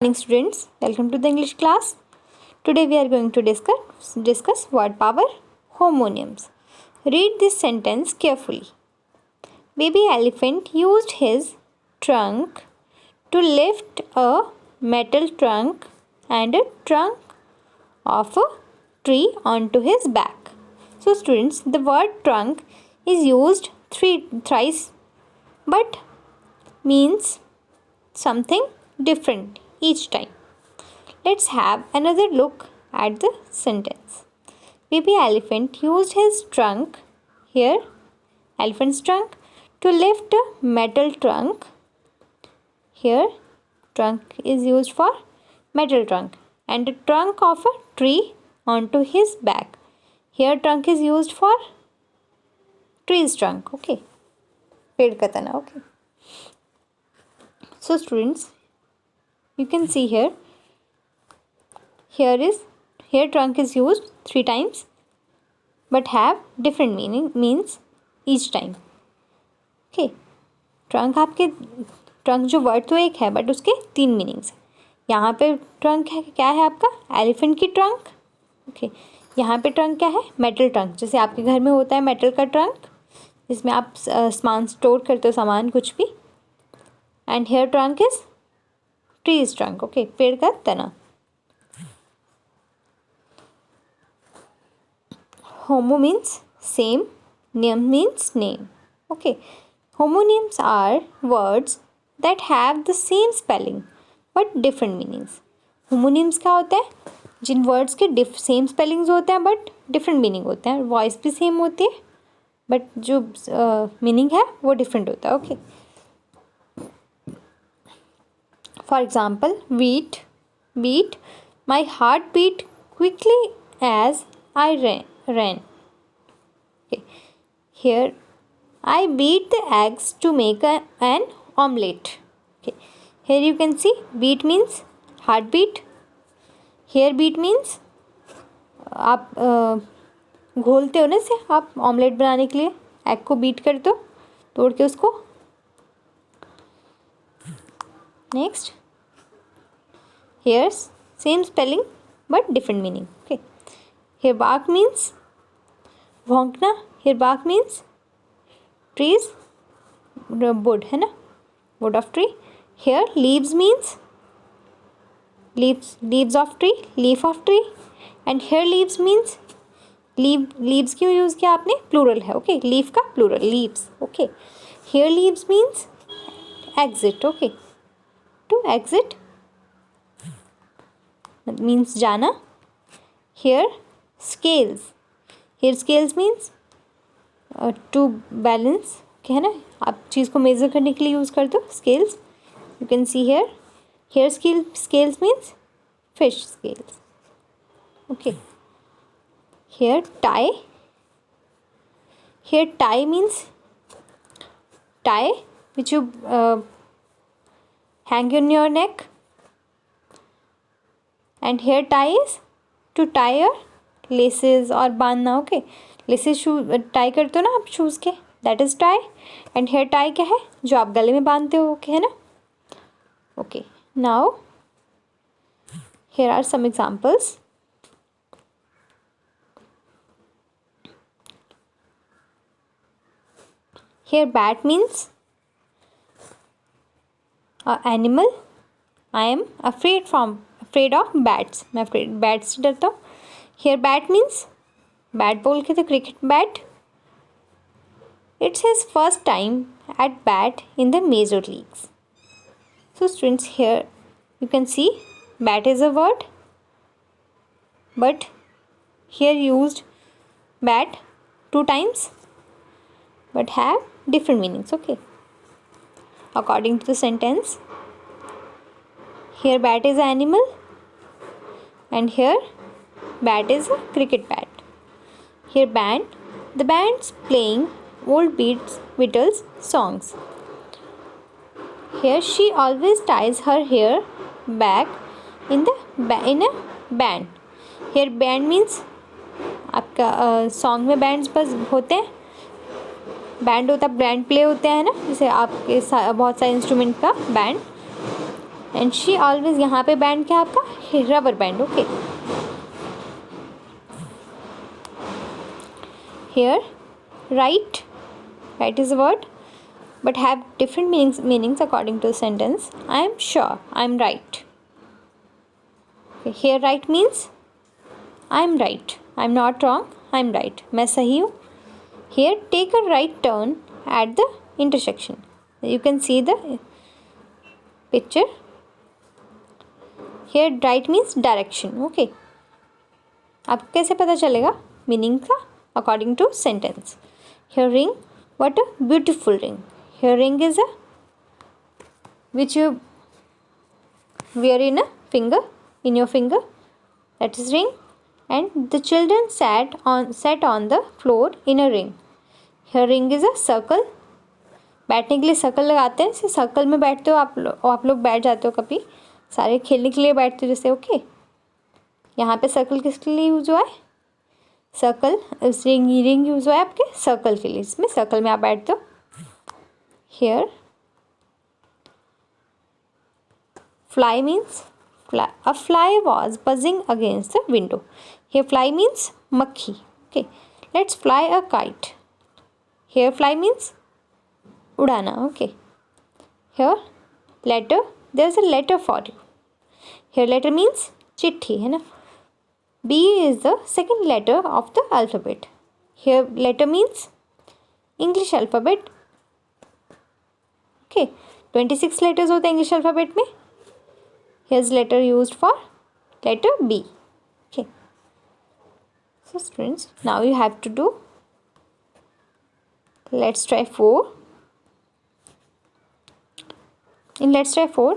Morning students, welcome to the English class. Today we are going to discuss word power homonyms. Read this sentence carefully. Baby elephant used his trunk to lift a metal trunk and a trunk of a tree onto his back. So students, the word trunk is used thrice but means something different each time. Let's have another look at the sentence. Baby elephant used his trunk, here elephant's trunk, to lift a metal trunk. Here trunk is used for metal trunk and the trunk of a tree onto his back. Here trunk is used for tree's trunk. Okay, पेड़ का तना. Okay, so students, you can see here trunk is used 3 times but have different means each time. Okay, trunk जो word तो एक है but उसके 3 meanings है. यहाँ पे ट्रंक है, क्या है आपका? एलिफेंट की ट्रंक. ओके, यहाँ पे ट्रंक क्या है? Metal trunk. जैसे आपके घर में होता है मेटल का ट्रंक जिसमें आप सामान स्टोर करते हो, सामान कुछ भी. And here trunk is tree's trunk. Okay, पेड़ का तना. Homo means same, nym means name. Okay, homonyms are words that have the same spelling but different meanings. Homonyms क्या होता है? जिन words के सेम स्पेलिंग्स होते हैं बट डिफरेंट मीनिंग होते हैं. वॉइस भी सेम होती है बट जो मीनिंग है वो डिफरेंट होता है. Okay, for example beat, my heart beat quickly as I ran. Okay, here I beat the eggs to make an omelette. Okay, here you can see beat means heartbeat. Here beat means आप घोलते हो ना, से आप omelette बनाने के लिए egg को beat करते हो, तोड़ के उसको. Next, here's same spelling but different meaning. Okay, here bark means भौंकना. here bark means trees, wood है ना, wood of tree. here leaves means leaves of tree, leaf of tree. and here leaves means leaves क्यों use किया आपने? Plural है. Okay, leaf का plural leaves. Okay, here leaves means exit. Okay, to exit means जाना. here scales means to balance. है ना, आप चीज़ को मेज़र करने के लिए यूज़ करते हो scales. you can see here scales means fish scales. okay, here tie means tie which you hang on your neck. and here tie is to tie your laces और बांधना. ओके, लेसेस शू tie करते हो ना आप shoes के, that is tie. And here tie क्या है? जो आप गले में बांधते हो. ओके, है ना. Okay, now here are some examples. Here bat means animal. I am afraid of bats. मैं बैट से डरता हूँ. here bat means बैट बोल के तो cricket bat. it's his first time at bat in the major leagues. so students, here you can see bat is a word but here used bat 2 times but have different meanings. okay, according to the sentence, here bat is an animal and here bat is a cricket bat. here the band's playing old Beatles songs. here she always ties her hair back in a band. here band means आपका song में bands बस होते हैं, band होता है, band play होते हैं ना, जैसे आपके बहुत सारे इंस्ट्रूमेंट का बैंड. एंड शी ऑलवेज, यहाँ पे बैंड क्या है आपका, rubber band. Okay, here right is a word but have different meanings according to the sentence. I am sure, I am right. Okay, here right means I am right, I am not wrong, I am right, मैं सही हूँ. Here take a right turn at the intersection. You can see the picture. Here right means direction. Okay, आपको कैसे पता चलेगा meaning का, according to sentence. Here ring, what a beautiful ring. Here ring is a which you wear in a finger, in your finger, that is ring. And the children sat on the floor in a ring. Here ring is a circle. बैठने के लिए circle लगाते हैं, जैसे circle में बैठते हो आप लोग बैठ जाते हो कभी, सारे खेलने के लिए बैठते हो जैसे. ओके, यहाँ पे सर्कल किसके लिए यूज हुआ है, सर्कल रिंग यूज हुआ है आपके सर्कल के लिए, इसमें सर्कल में आप बैठते हो. Here fly means a fly was buzzing against the window. Here fly means मक्खी. Okay, let's fly a kite. Here fly means उड़ाना. Okay, here letter, there's a letter for you. Here letter means चिट्ठी है ना. B is the second letter of the alphabet. Here letter means English alphabet. Okay, 26 letters होते हैं English alphabet में. Here's letter used for letter B. Okay, so students, now you have to do, let's try 4. In let's try 4,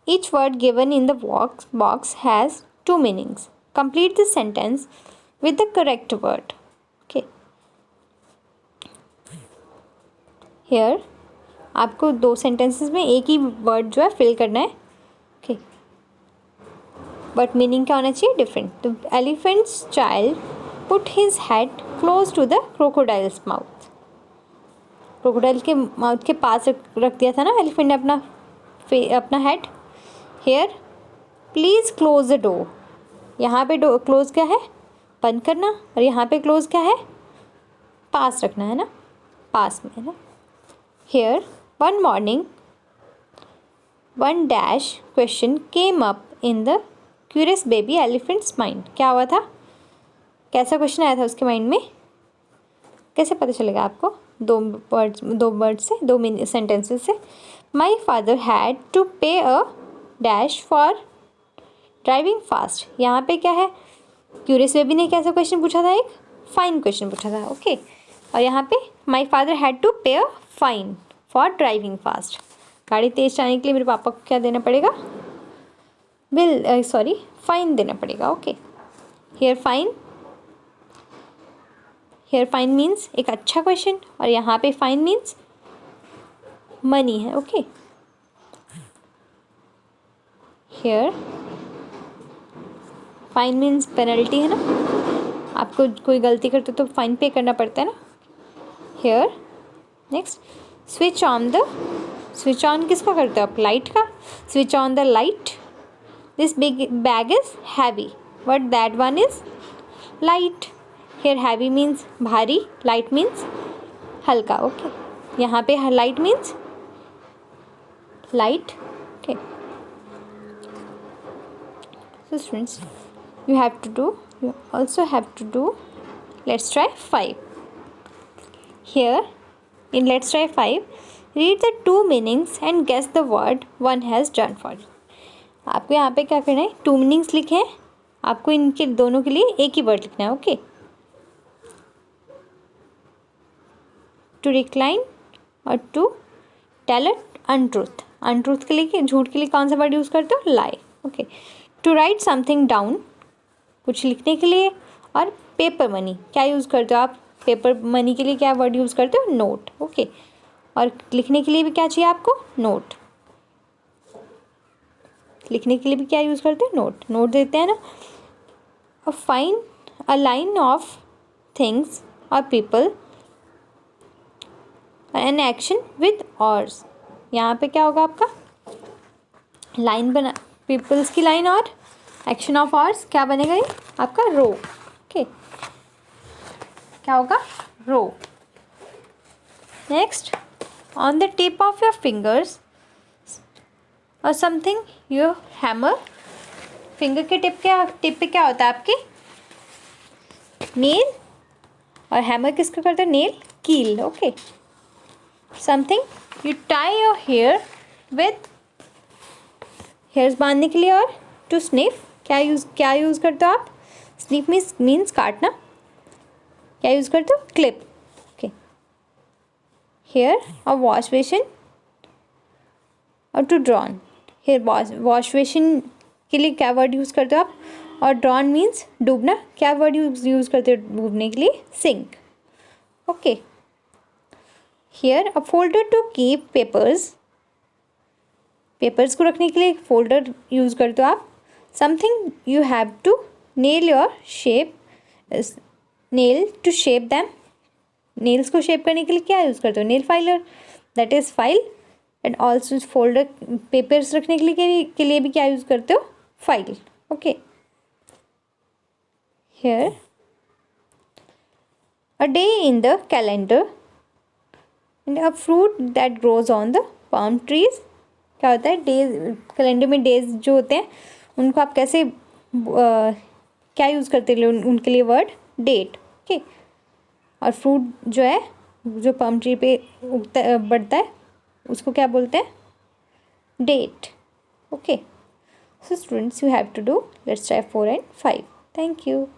each word given in the box has two meanings. Complete the sentence with the correct word. Okay, here आपको 2 sentences में एक ही word जो है fill करना है. Okay, but meaning क्या होना चाहिए, different. The elephant's child put his head close to the crocodile's mouth. Crocodile के माउथ के पास रख दिया था ना एलिफेंट ने अपना head. Here please close the door. यहाँ पे डोर क्लोज क्या है, बंद करना, और यहाँ पे क्लोज क्या है, पास रखना है ना, पास में है ना. Here one morning one dash question came up in the curious baby elephants mind. क्या हुआ था, कैसा क्वेश्चन आया था उसके माइंड में, कैसे पता चलेगा आपको, दो वर्ड से, 2 सेंटेंसेस से. माई फादर हैड टू पे a dash for driving fast. यहाँ पे क्या है, क्यूरियस बेबी ने कैसा क्वेश्चन पूछा था, एक फाइन क्वेश्चन पूछा था. ओके, और यहाँ पे माई फादर हैड टू पे a fine for driving fast. गाड़ी तेज चलाने के लिए मेरे पापा को क्या देना पड़ेगा, फाइन देना पड़ेगा. ओके, हेयर फाइन मीन्स एक अच्छा क्वेश्चन, और यहाँ पे फाइन मीन्स मनी है. Okay, here fine means penalty है ना, आपको कोई गलती करते तो फाइन पे करना पड़ता है ना. हेयर नेक्स्ट, स्विच ऑन किसको करते हो आप, लाइट का. Switch on the light. This big bag is heavy, but that one is light. Here heavy means भारी, light means हल्का. Okay, यहाँ पे light means light. Okay, so students, you also have to do let's try 5. Here in let's try 5, read the 2 meanings and guess the word one has done for you. आपको यहाँ पे क्या करना है, 2 meanings लिखे हैं, आपको इनके दोनों के लिए एक ही वर्ड लिखना है. ओके, टू रिक्लाइन और टू टेल अनट्रूथ. अनट्रूथ के लिए, झूठ के लिए कौन सा वर्ड यूज़ करते हो, lie. Okay, to write something down, कुछ लिखने के लिए. और पेपर मनी क्या यूज़ करते हो आप, पेपर मनी के लिए क्या वर्ड यूज़ करते हो, नोट. ओके, और लिखने के लिए भी क्या चाहिए आपको, नोट. लिखने के लिए भी क्या यूज़ करते हैं, नोट देते हैं ना. Find a line of things और पीपल एन एक्शन विद ऑर्स. यहाँ पे क्या होगा आपका, लाइन बना, पीपल्स की लाइन और एक्शन ऑफ आवर्स क्या बनेगा ये आपका रो. ओके, क्या होगा row. Next, on the tip of your fingers और समथिंग योर हैमर. फिंगर के टिप पे क्या होता है आपकी नेल, और हैमर किसका करते हैं नेल कील. Okay, something you tie your hair with, hairs बांधने के लिए, और टू स्निफ क्या यूज़ करते हो आप. स्निफ मीन्स काटना. क्या यूज़ करते हो क्लिप. ओके, हेयर और वॉश बेसिन और to drown. Here wash basin के लिए क्या वर्ड यूज़ करते हो आप, और ड्रॉन मीन्स डूबना. क्या वर्ड यूज़ करते हो डूबने के लिए sink. Okay, here a folder to keep papers, papers को रखने के लिए फोल्डर यूज़ करते हो आप. Something you have to nail your shape, nail to shape them. Nails को शेप करने के लिए क्या यूज़ करते हो nail filer, that is file. And also folder papers रखने के लिए भी क्या यूज़ करते हो file. Okay, here a day in the calendar and a fruit that grows on the palm trees. क्या होता है डेज, कैलेंडर में डेज जो होते हैं उनको आप कैसे क्या यूज़ करते हैं उनके लिए वर्ड डेट. ओके, और फ्रूट जो है जो पाम ट्री पे उगता बढ़ता है उसको क्या बोलते हैं date. Okay, so students you have to do, let's try 4 and 5. Thank you.